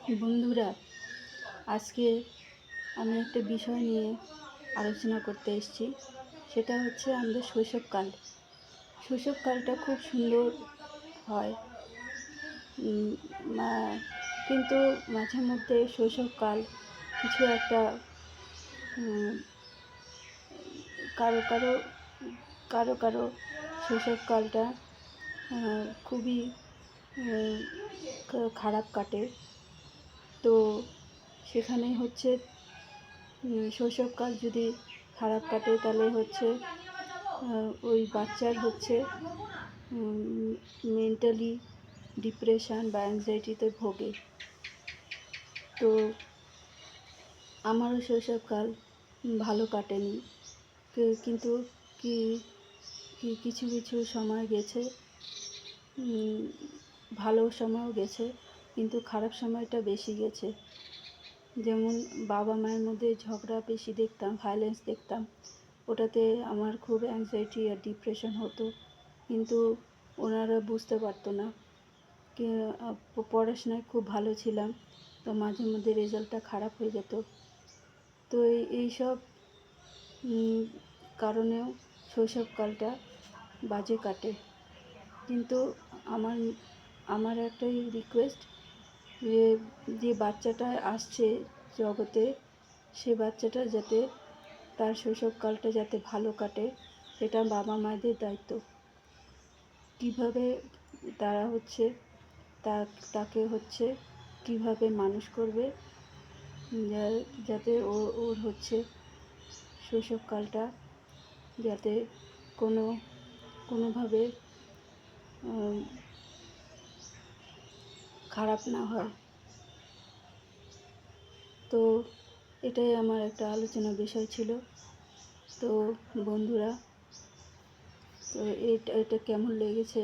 বন্ধুরা, আজকে আমি একটা বিষয় নিয়ে আলোচনা করতে এসেছি। সেটা হচ্ছে আমাদের শৈশবকাল। শৈশবকালটা খুব সুন্দর হয়, উম, মা- কিন্তু মাঝে মধ্যে শৈশবকাল কিছু একটা উম, কারো কারো কারো কারো শৈশবকালটা খুবই খারাপ কাটে। তো সেখানে হচ্ছে শৈশবকাল যদি খারাপ কাটে তাহলে হচ্ছে ওই বাচ্চার হচ্ছে মেন্টালি ডিপ্রেশন বা অ্যাংজাইটিতে ভোগে। তো আমারও শৈশবকাল ভালো কাটেনি, কিন্তু কি কিছু কিছু সময় গেছে, ভালো সময়ও গেছে, কিন্তু খারাপ সময়টা বেশি গেছে। যেমন বাবা মায়ের মধ্যে ঝগড়া বেশি দেখতাম, ভায়োলেন্স দেখতাম, ওটাতে আমার খুব অ্যাংজাইটি আর ডিপ্রেশন হতো। কিন্তু ওনারা বুঝতে পারতো না। পড়াশোনায় খুব ভালো ছিলাম, তো মাঝে মধ্যে রেজাল্টটা খারাপ হয়ে যেত। তো এইসব কারণেও শৈশবকালটা বাজে কাটে। কিন্তু আমার আমার একটাই রিকোয়েস্ট, যে বাচ্চাটা আসছে জগতে, সে বাচ্চাটা যাতে তার শৈশবকালটা যাতে ভালো কাটে, সেটা বাবা মায়েদের দায়িত্ব। কীভাবে তারা হচ্ছে তাকে হচ্ছে কীভাবে মানুষ করবে, যাতে ওর হচ্ছে শৈশবকালটা যাতে কোনোভাবে খারাপ না হয়। তো এটাই আমার একটা আলোচনার বিষয় ছিল। তো বন্ধুরা, তো এটা কেমন লেগেছে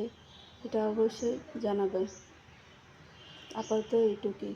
এটা অবশ্যই জানাবেন। আপাতত এইটুকুই।